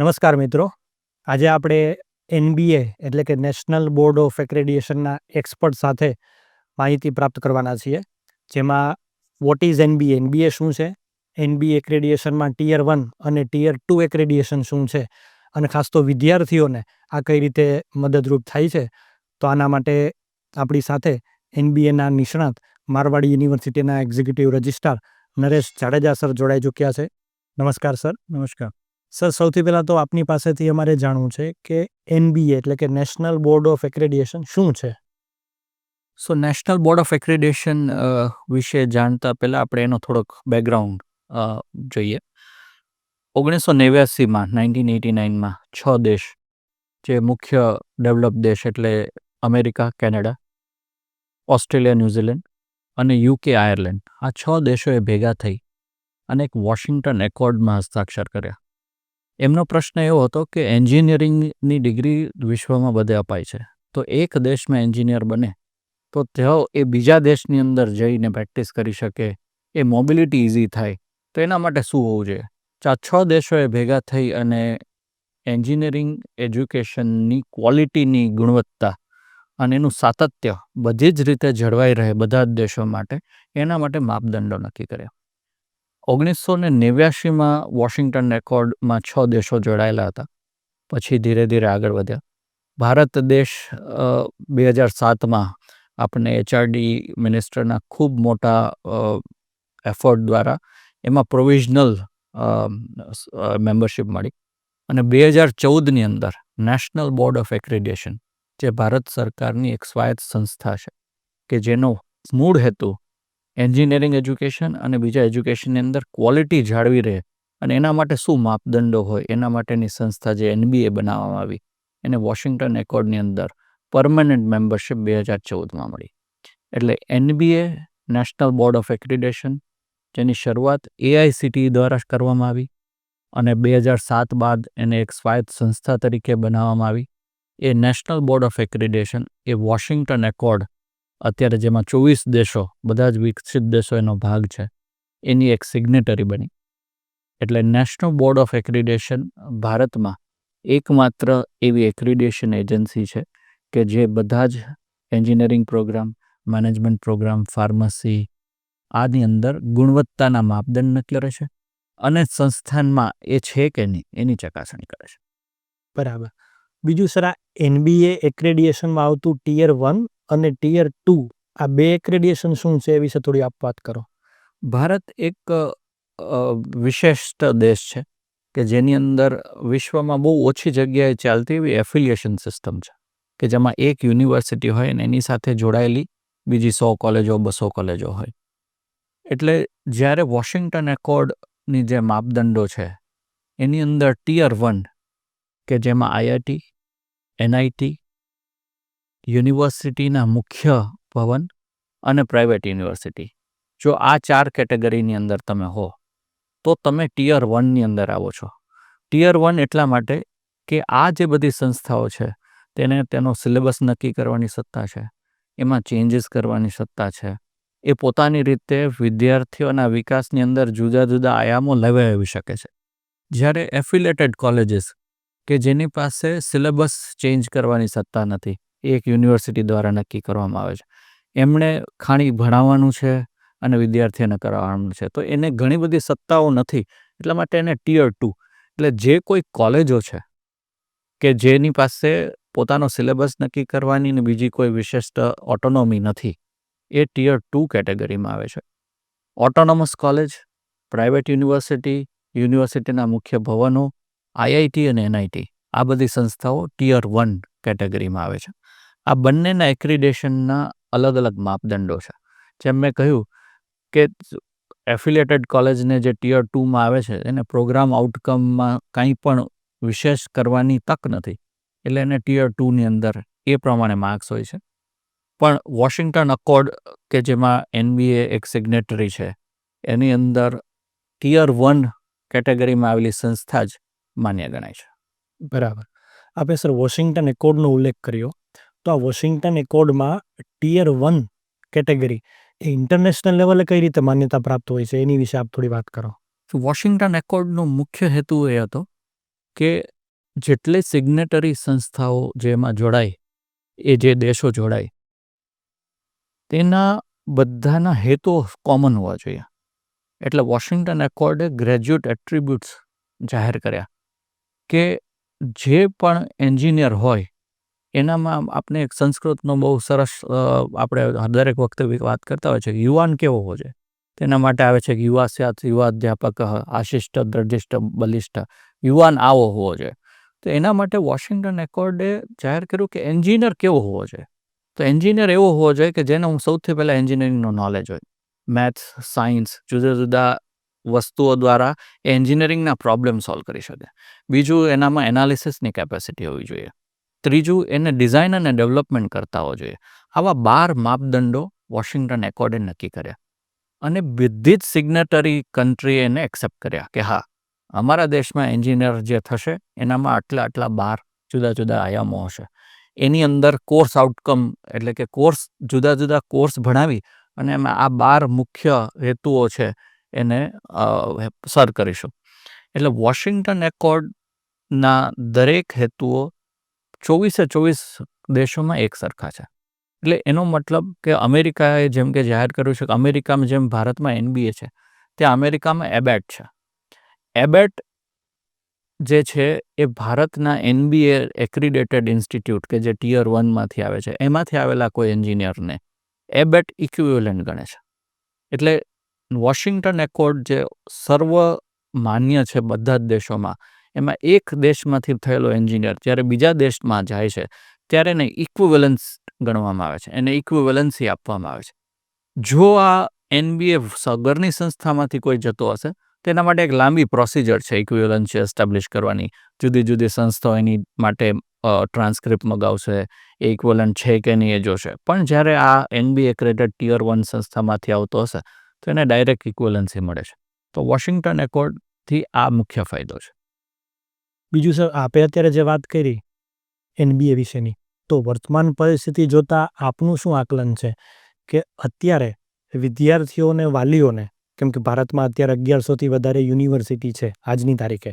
નમસ્કાર મિત્રો. આજે આપણે એનબીએ એટલે કે નેશનલ બોર્ડ ઓફ એક્રેડિએશનના એક્સપર્ટ સાથે માહિતી પ્રાપ્ત કરવાના છીએ. જેમાં વોટ ઇઝ એનબીએ, એનબીએ શું છે, એનબીએ એક્રેડિએશનમાં ટિયર 1 અને ટિયર 2 એક્રેડિએશન શું છે, અને ખાસ તો વિદ્યાર્થીઓને આ કઈ રીતે મદદરૂપ થાય છે. તો આના માટે આપણી સાથે એનબીએના નિષ્ણાત મારવાડી યુનિવર્સિટીના executive registrar Naresh Jadeja sir જોડાઈ ચૂક્યા છે. નમસ્કાર સર. નમસ્કાર. સર, સૌથી પહેલાં તો આપની પાસેથી અમારે જાણવું છે કે એનબીએ એટલે કે નેશનલ બોર્ડ ઓફ એક્રેડિએશન શું છે. સો નેશનલ બોર્ડ ઓફ એક્રેડિએશન વિશે જાણતા પહેલાં આપણે એનો થોડોક બેકગ્રાઉન્ડ જોઈએ. 1989માં 1989માં 6 દેશ, જે મુખ્ય ડેવલપ દેશ એટલે અમેરિકા, કેનેડા, ઓસ્ટ્રેલિયા, ન્યૂઝીલેન્ડ અને યુકે, આયર્લેન્ડ, આ 6 દેશોએ ભેગા થઈ અને એક વોશિંગ્ટન એકોર્ડમાં હસ્તાક્ષર કર્યા. એમનો પ્રશ્ન એવો હતો કે એન્જિનિયરિંગની ડિગ્રી વિશ્વમાં બધે અપાય છે, તો એક દેશમાં એન્જિનિયર બને તો તેઓ એ બીજા દેશની અંદર જઈને પ્રેક્ટિસ કરી શકે, એ મોબિલિટી ઇઝી થાય, તો એના માટે શું હોવું જોઈએ. આ 6 દેશોએ ભેગા થઈ અને એન્જિનિયરિંગ એજ્યુકેશનની ક્વોલિટીની ગુણવત્તા અને એનું સાતત્ય બધી જ રીતે જળવાઈ રહે બધા જ દેશો માટે, એના માટે માપદંડો નક્કી કર્યા. 1989માં વોશિંગ્ટન એકોર્ડમાં 6 દેશો જોડાયેલા હતા. પછી ધીરે ધીરે આગળ વધ્યા. ભારત દેશ 2007માં આપણને એચઆરડી મિનિસ્ટરના ખૂબ મોટા એફર્ટ દ્વારા એમાં પ્રોવિઝનલ મેમ્બરશિપ મળી અને 2014ની અંદર નેશનલ બોર્ડ ઓફ એક્રેડિએશન, જે ભારત સરકારની એક સ્વાયત્ત સંસ્થા છે કે જેનો મૂળ હેતુ એન્જિનિયરિંગ એજ્યુકેશન અને બીજા એજ્યુકેશનની અંદર ક્વોલિટી જાળવી રહે અને એના માટે શું માપદંડો હોય, એના માટેની સંસ્થા જે એનબીએ બનાવવામાં આવી, એને વોશિંગ્ટન એકોર્ડની અંદર પરમનન્ટ મેમ્બરશિપ 2014માં મળી. એટલે NBA national board of accreditation, જેની શરૂઆત એઆઈસીટી દ્વારા કરવામાં આવી અને 2007 બાદ એને એક સ્વાયત્ત સંસ્થા તરીકે બનાવવામાં આવી. એ નેશનલ બોર્ડ ઓફ એક્રેડિએશન એ વોશિંગ્ટન એકોર્ડ, અત્યારે જેમાં 24 દેશો, બધા જ વિકસિત દેશો એનો ભાગ છે, એની એક સિગ્નેટરી બની. એટલે નેશનલ બોર્ડ ઓફ એક્રેડિએશન ભારતમાં એકમાત્ર એવી એક્રેડિએશન એજન્સી છે કે જે બધા જ engineering programme, management programme, pharmacy, આની અંદર ગુણવત્તાના માપદંડ નક્કી કરે છે અને સંસ્થાનમાં એ છે કે નહીં એની ચકાસણી કરે છે. બરાબર. બીજું સર, આ એનબીએ એક્રેડિએશનમાં આવતું ટિયર 1 અને ટિયર 2, આ બે એક્રેડિએશન શું છે એ વિશે થોડી આપ વાત કરો. ભારત એક વિશિષ્ટ દેશ છે કે જેની અંદર વિશ્વમાં બહુ ઓછી જગ્યાએ ચાલતી એવી એફિલિએશન સિસ્ટમ છે કે જેમાં એક યુનિવર્સિટી હોય અને એની સાથે જોડાયેલી બીજી 100 કોલેજો, 200 કોલેજો હોય. એટલે જ્યારે વોશિંગ્ટન એકોર્ડની જે માપદંડો છે એની અંદર ટિયર 1 કે જેમાં આઈઆઈટી, એનઆઈટી, યુનિવર્સિટીના મુખ્ય ભવન અને પ્રાઇવેટ યુનિવર્સિટી, જો આ 4 કેટેગરીની અંદર તમે હો તો તમે ટિયર 1ની અંદર આવો છો. ટિયર 1 એટલા માટે કે આ જે બધી સંસ્થાઓ છે તેને તેનો સિલેબસ નક્કી કરવાની સત્તા છે, એમાં ચેન્જીસ કરવાની સત્તા છે, એ પોતાની રીતે વિદ્યાર્થીઓના વિકાસની અંદર જુદા જુદા આયામો લેવાવી શકે છે. જ્યારે એફિલેટેડ કોલેજીસ કે જેની પાસે સિલેબસ ચેન્જ કરવાની સત્તા નથી, એક યુનિવર્સિટી દ્વારા નક્કી કરવામાં આવે છે, એમણે ખાલી ભણાવવાનું છે અને વિદ્યાર્થીઓને કરાવવાનું છે, તો એને ઘણી બધી સત્તાઓ નથી. એટલા માટે એને ટિયર 2, એટલે જે કોઈ કોલેજો છે કે જેની પાસે પોતાનો સિલેબસ નક્કી કરવાની ને બીજી કોઈ વિશિષ્ટ ઓટોનોમી નથી, એ ટિયર 2 કેટેગરીમાં આવે છે. ઓટોનોમસ કોલેજ, પ્રાઇવેટ યુનિવર્સિટી, યુનિવર્સિટીના મુખ્ય ભવનો, આઈઆઈટી અને એનઆઈટી, આ બધી સંસ્થાઓ ટિયર 1 કેટેગરીમાં આવે છે. આ બંનેના એક્રેડિએશનના અલગ અલગ માપદંડો છે. જેમ મેં કહ્યું કે એફિલિએટેડ કોલેજને જે ટિયર 2માં આવે છે એને પ્રોગ્રામ આઉટકમમાં કંઈ પણ વિશેષ કરવાની તક નથી, એટલે એને ટિયર 2ની અંદર એ પ્રમાણે માર્ક્સ હોય છે. પણ વોશિંગ્ટન એકોર્ડ કે જેમાં એનબીએ એક સિગ્નેટરી છે, એની અંદર ટિયર 1 કેટેગરીમાં આવેલી સંસ્થા જ માન્ય ગણાય છે. બરાબર. આપણે સર વોશિંગ્ટન એકોર્ડનો ઉલ્લેખ કર્યો, તો આ વોશિંગ્ટન એકોર્ડમાં ટિયર 1 કેટેગરી એ ઇન્ટરનેશનલ લેવલે કઈ રીતે માન્યતા પ્રાપ્ત હોય છે, એની વિશે આપ થોડી વાત કરો. વોશિંગ્ટન એકોર્ડનો મુખ્ય હેતુ એ હતો કે જેટલી સિગ્નેટરી સંસ્થાઓ જેમાં જોડાય, એ જે દેશો જોડાય, તેના બધાના હેતુઓ કોમન હોવા જોઈએ. એટલે વોશિંગ્ટન એકોર્ડે ગ્રેજ્યુએટ એટ્રીબ્યુટ્સ જાહેર કર્યા કે જે પણ એન્જિનિયર હોય એનામાં આપણે એક સંસ્કૃતનો બહુ સરસ આપણે દરેક વખતે વાત કરતા હોય છે કે યુવાન કેવો હોવો જોઈએ. તેના માટે આવે છે કે યુવા સ્યાત યુવા અધ્યાપક આશિષ્ટ દ્રઢિષ્ટ બલિષ્ઠ, યુવાન આવો હોવો જોઈએ. તો એના માટે વોશિંગ્ટન એકોર્ડે જાહેર કર્યું કે એન્જિનિયર કેવો હોવો જોઈએ. તો એન્જિનિયર એવો હોવો જોઈએ કે જેને સૌથી પહેલાં એન્જિનિયરિંગનો નોલેજ હોય, મેથ્સ, સાયન્સ, જુદા જુદા વસ્તુઓ દ્વારા એન્જિનિયરિંગના પ્રોબ્લેમ સોલ્વ કરી શકે. બીજું, એનામાં એનાલિસિસની કેપેસિટી હોવી જોઈએ. ત્રીજું, એને ડિઝાઇન અને ડેવલપમેન્ટ કરતા હોવો જોઈએ. આવા 12 માપદંડો વોશિંગ્ટન એકોર્ડે નક્કી કર્યા અને બધી જ સિગ્નેટરી કન્ટ્રીએ એને એક્સેપ્ટ કર્યા કે હા, અમારા દેશમાં એન્જિનિયર જે થશે એનામાં આટલા 12 જુદા જુદા આયામો હશે. એની અંદર કોર્સ આઉટકમ એટલે કે કોર્સ જુદા જુદા કોર્સ ભણાવી અને એમાં આ 12 મુખ્ય હેતુઓ છે એને સર કરીશું. એટલે વોશિંગ્ટન એકોર્ડના દરેક હેતુઓ 24 દેશોમાં એક સરખા છે. એટલે એનો મતલબ કે અમેરિકાએ જેમ કે જાહેર કર્યું છે કે અમેરિકામાં જેમ ભારતમાં NBA છે, ત્યાં અમેરિકામાં એબેટ છે. એબેટ જે છે એ ભારતના NBA એક્રિડેટેડ ઇન્સ્ટિટ્યૂટ કે જે ટિયર 1માંથી આવે છે, એમાંથી આવેલા કોઈ એન્જિનિયરને એબેટ ઇક્વિવેલન્ટ ગણે છે. એટલે વોશિંગ્ટન એકોર્ડ જે સર્વ માન્ય છે બધા જ દેશોમાં, એમાં એક દેશમાંથી થયેલો એન્જિનિયર જ્યારે બીજા દેશમાં જાય છે ત્યારે એને ઇક્વિવેલન્સ ગણવામાં આવે છે, એને ઇક્વિવેલન્સી આપવામાં આવે છે. જો આ NBA સગરની સંસ્થામાંથી કોઈ જતો હશે તેના માટે એક લાંબી પ્રોસિજર છે ઇક્વિવેલન્સી એસ્ટાબ્લિશ કરવાની. જુદી જુદી સંસ્થાઓ એની માટે ટ્રાન્સક્રિપ્ટ મગાવશે, એ ઇક્વિવેલન્ટ છે કે નહીં એ જોશે. પણ જ્યારે આ NBA એક્રેડિટેડ ટિયર 1 સંસ્થામાંથી આવતો હશે તો એને ડાયરેક્ટ ઇક્વિવેલન્સી મળે છે. તો વોશિંગ્ટન એકોર્ડથી આ મુખ્ય ફાયદો છે. બીજું સર, આપે અત્યારે જે વાત કરી NBA વિશેની, તો વર્તમાન પરિસ્થિતિ જોતાં આપનું શું આકલન છે કે અત્યારે વિદ્યાર્થીઓને, વાલીઓને, કેમ કે ભારતમાં અત્યારે 1100થી વધારે યુનિવર્સિટી છે આજની તારીખે,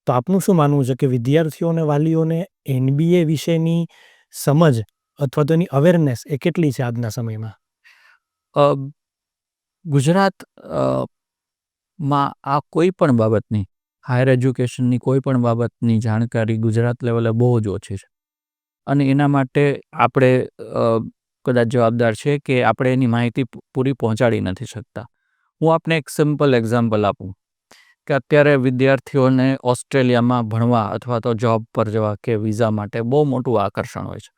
તો આપનું શું માનવું છે કે વિદ્યાર્થીઓને, વાલીઓને NBA વિશેની સમજ અથવા તો એની અવેરનેસ એ કેટલી છે આજના સમયમાં? ગુજરાતમાં આ કોઈ પણ બાબતની, હાયર એજ્યુકેશનની કોઈ પણ બાબતની જાણકારી ગુજરાત લેવલે બહુ જ ઓછી છે. અને એના માટે આપણે કદાચ જવાબદાર છે કે આપણે એની માહિતી પૂરી પહોંચાડી નથી શકતા. હું આપને એક સિમ્પલ એક્ઝામ્પલ આપું કે અત્યારે વિદ્યાર્થીઓને ઓસ્ટ્રેલિયામાં ભણવા અથવા તો જોબ પર જવા કે વિઝા માટે બહુ મોટું આકર્ષણ હોય છે.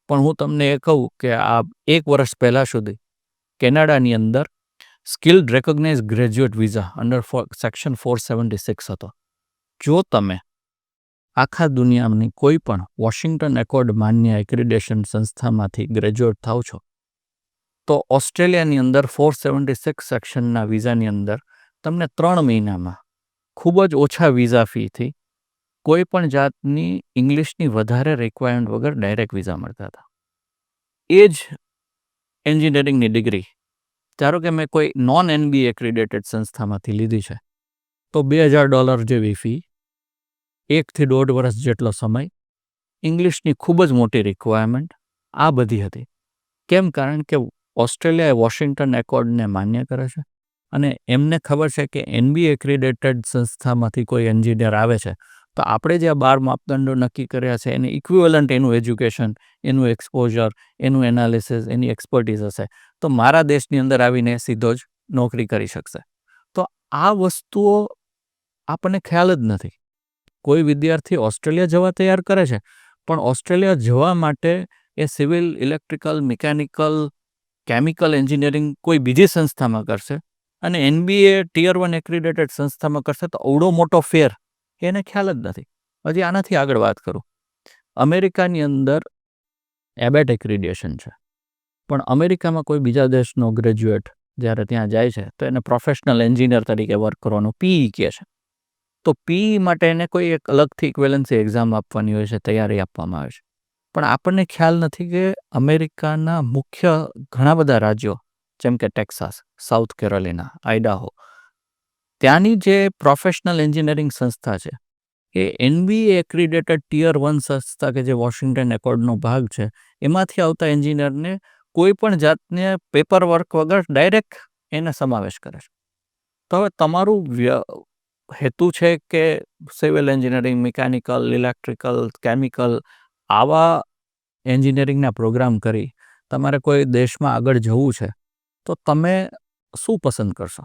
પણ હું તમને એ કહું કે આ 1 વર્ષ પહેલાં સુધી કેનેડાની અંદર skilled recognise graduate visa under section 476 હતો. જો તમે આખા દુનિયાની કોઈ પણ વોશિંગ્ટન એકોર્ડ માન્ય એક્રિડેશન સંસ્થામાંથી ગ્રેજ્યુએટ થાવ છો તો ઓસ્ટ્રેલિયાની અંદર 476 સેક્શનના વિઝાની અંદર તમને 3 મહિનામાં ખૂબ જ ઓછા વિઝા ફીથી કોઈ પણ જાતની ઇંગ્લિશની વધારે રિક્વાયરમેન્ટ વગર ડાયરેક્ટ વિઝા મળતા હતા. એ જ એન્જિનિયરિંગની ડિગ્રી ધારો કે મેં કોઈ નોન NBA એક્રિડેટેડ સંસ્થામાંથી લીધી છે તો $2000 જેવી ફી, 1 થી 1.5 વર્ષ જેટલો સમય, ઇંગ્લિશની ખૂબ જ મોટી રિક્વાયરમેન્ટ, આ બધી હતી. કેમ? કારણ કે ઓસ્ટ્રેલિયા વોશિંગ્ટન એકોર્ડને માન્ય કરે છે અને એમને ખબર છે કે NBA એક્રિડેટેડ સંસ્થામાંથી કોઈ એન્જિનિયર આવે છે તો આપણે જે આ 12 માપદંડો નક્કી કર્યા છે એને ઇક્વિવેલન્ટ એનું એજ્યુકેશન, એનું એક્સપોઝર, એનું એનાલિસિસ, એની એક્સપર્ટીઝ હશે તો મારા દેશની અંદર આવીને સીધો જ નોકરી કરી શકશે. તો આ વસ્તુઓ આપણને ખ્યાલ જ નથી. કોઈ વિદ્યાર્થી ઓસ્ટ્રેલિયા જવા તૈયાર કરે છે પણ ઓસ્ટ્રેલિયા જવા માટે એ civil, electrical, mechanical, chemical engineering કોઈ બીજી સંસ્થામાં કરશે અને NBA ટિયર 1 એક્રિડેટેડ સંસ્થામાં કરશે તો અવડો મોટો ફેર એને ખ્યાલ જ નથી. હજી આનાથી આગળ વાત કરું, અમેરિકાની અંદર એબેટ એક્રિડેશન છે પણ અમેરિકામાં કોઈ બીજા દેશનો ગ્રેજ્યુએટ જ્યારે ત્યાં જાય છે તો એને પ્રોફેશનલ એન્જિનિયર તરીકે વર્ક કરવાનું PE કહે છે. તો PE માટે એને કોઈ એક અલગથી ઇક્વેલન્સી એક્ઝામ આપવાની હોય છે, તૈયારી આપવામાં આવે છે. પણ આપણને ખ્યાલ નથી કે અમેરિકાના મુખ્ય ઘણા બધા રાજ્યો જેમ કે ટેક્સાસ, સાઉથ કેરોલિના, આઇડાહો, ત્યાંની જે પ્રોફેશનલ એન્જિનિયરિંગ સંસ્થા છે એ NBA એક્રિડેટેડ ટિયર 1 સંસ્થા કે જે વોશિંગ્ટન એકોર્ડનો ભાગ છે એમાંથી આવતા એન્જિનિયરને કોઈ પણ જાતને પેપર વર્ક વગર ડાયરેક્ટ એને સમાવેશ કરે છે. તો હવે તમારું હેતુ છે કે civil engineering, mechanical, electrical, chemical આવા એન્જિનિયરિંગના પ્રોગ્રામ કરી તમારે કોઈ દેશમાં આગળ જવું છે તો તમે શું પસંદ કરશો?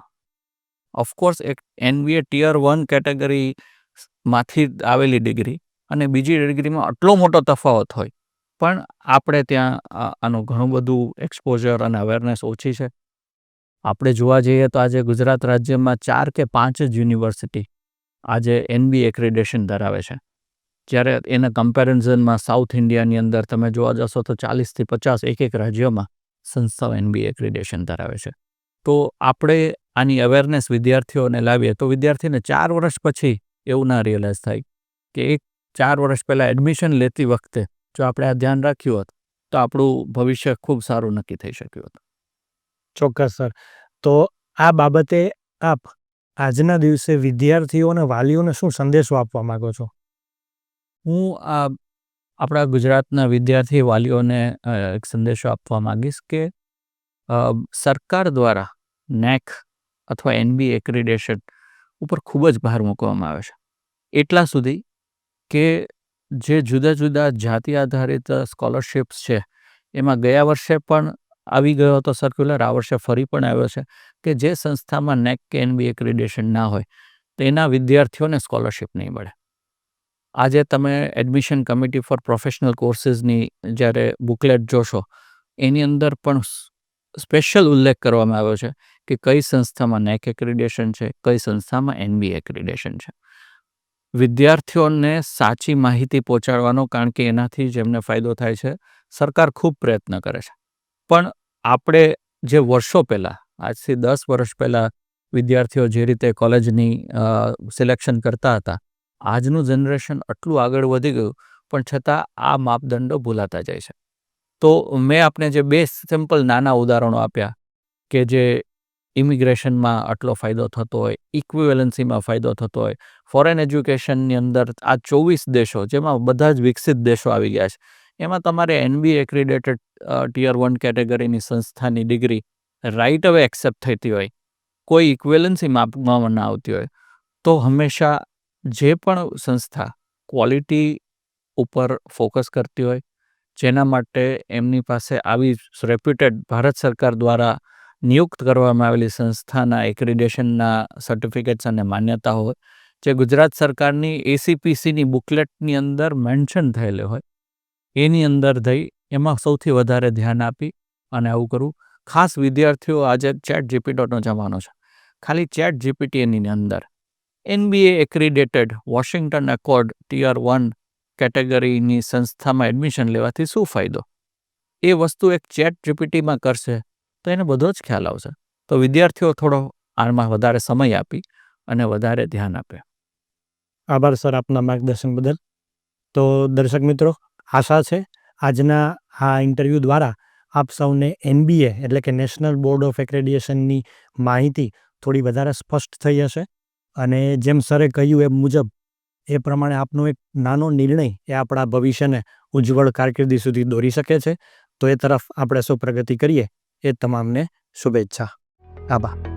ઓફકોર્સ એક NBA ટિયર 1 કેટેગરીમાંથી આવેલી ડિગ્રી અને બીજી ડિગ્રીમાં આટલો મોટો તફાવત હોય પણ આપણે ત્યાં આનું ઘણું બધું એક્સપોઝર અને અવેરનેસ ઓછી છે. આપણે જોવા જઈએ તો આજે ગુજરાત રાજ્યમાં 4 કે 5 જ યુનિવર્સિટી આજે NBA એક્રેડિટેશન ધરાવે છે. જ્યારે એના કમ્પેરિઝનમાં સાઉથ ઇન્ડિયાની અંદર તમે જોવા જશો તો 40થી 50 એક રાજ્યોમાં સંસ્થાઓ NBA એક્રેડિટેશન ધરાવે છે. તો આપણે આની અવેરનેસ વિદ્યાર્થીઓને લાવીએ તો વિદ્યાર્થીને 4 વર્ષ પછી એવું ના રિયલાઇઝ થાય કે 4 વર્ષ પહેલાં એડમિશન લેતી વખતે જો આપણે આ ધ્યાન રાખ્યું હોત તો આપણું ભવિષ્ય ખૂબ સારું નક્કી થઈ શક્યું હતું. ચોક્કસ સર. તો આ બાબતે આપ આજના દિવસે વિદ્યાર્થીઓ અને વાલીઓને શું સંદેશો આપવા માંગો છો? હું આપણા ગુજરાતના વિદ્યાર્થી વાલીઓને એક સંદેશો આપવા માંગીશ કે સરકાર દ્વારા NAAC અથવા NBA એક્રિડેશન ઉપર ખૂબ જ ભાર મૂકવામાં આવે છે. એટલા સુધી કે જે જુદા જુદા જાતિ આધારિત સ્કોલરશિપ્સ છે એમાં ગયા વર્ષે પણ આવી ગયો હતો સર્ક્યુલર, આ વર્ષે ફરી પણ આવ્યો છે કે જે સંસ્થામાં NAAC કે NBA એક્રિડેશન ના હોય તો એના વિદ્યાર્થીઓને સ્કોલરશિપ નહીં મળે. આજે તમે એડમિશન કમિટી ફોર પ્રોફેશનલ કોર્સીસની જ્યારે બુકલેટ જોશો એની અંદર પણ સ્પેશિયલ ઉલ્લેખ કરવામાં આવ્યો છે કે કઈ સંસ્થામાં NAAC એક્રિડેશન છે, કઈ સંસ્થામાં NBA એક્રિડેશન છે. વિદ્યાર્થીઓને સાચી માહિતી પહોંચાડવાનો, કારણ કે એનાથી જ એમને ફાયદો થાય છે. સરકાર ખૂબ પ્રયત્ન કરે છે પણ આપણે જે વર્ષો પહેલાં, આજથી 10 વર્ષ પહેલાં વિદ્યાર્થીઓ જે રીતે કોલેજની સિલેક્શન કરતા હતા, આજનું જનરેશન આટલું આગળ વધી ગયું પણ છતાં આ માપદંડો ભૂલાતા જાય છે. તો મેં આપને જે 2 સિમ્પલ નાના ઉદાહરણો આપ્યા કે જે ઇમિગ્રેશનમાં આટલો ફાયદો થતો હોય, ઇક્વિવેલન્સીમાં ફાયદો થતો હોય, ફોરેન એજ્યુકેશનની અંદર આ 24 દેશો જેમાં બધા જ વિકસિત દેશો આવી ગયા છે એમાં તમારે NBA એક્રિડેટેડ ટિયર 1 કેટેગરીની સંસ્થાની ડિગ્રી રાઇટ હવે એક્સેપ્ટ થતી હોય, કોઈ ઇક્વિવેલન્સી માપવામાં ના આવતી હોય, તો હંમેશા જે પણ સંસ્થા ક્વોલિટી ઉપર ફોકસ કરતી હોય, જેના માટે એમની પાસે આવી રેપ્યુટેડ ભારત સરકાર દ્વારા નિયુક્ત કરવામાં આવેલી સંસ્થાના એક્રિડેશનના સર્ટિફિકેટ્સ અને માન્યતા હોય, જે ગુજરાત સરકારની ACPCની બુકલેટની અંદર મેન્શન થયેલી હોય, એની અંદર થઈ એમાં સૌથી વધારે ધ્યાન આપી અને આવું કરવું. ખાસ વિદ્યાર્થીઓ, આજે ChatGPTનો જમાનો છે, ખાલી ChatGPTની અંદર NBA એક્રિડેટેડ વોશિંગ્ટન એકોર્ડ ટિયર 1 કેટેગરીની સંસ્થામાં એડમિશન લેવાથી શું ફાયદો, એ વસ્તુ એક ChatGPTમાં કરશે તો એને બધો જ ખ્યાલ આવશે. તો વિદ્યાર્થીઓ થોડો આમાં વધારે સમય આપી અને વધારે ધ્યાન આપે. આભાર સર આપના માર્ગદર્શન બદલ. તો દર્શક મિત્રો, આશા છે આજના આ ઇન્ટરવ્યૂ દ્વારા આપ સૌને NBA એટલે કે નેશનલ બોર્ડ ઓફ એક્રેડિટેશનની માહિતી થોડી વધારે સ્પષ્ટ થઈ હશે અને જેમ સરે કહ્યું એ મુજબ એ પ્રમાણે આપનો એક નાનો નિર્ણય એ આપણા ભવિષ્યને ઉજ્જવળ કારકિર્દી સુધી દોરી શકે છે. તો એ તરફ આપણે સૌ પ્રગતિ કરીએ એ તમામને શુભેચ્છા. આભાર.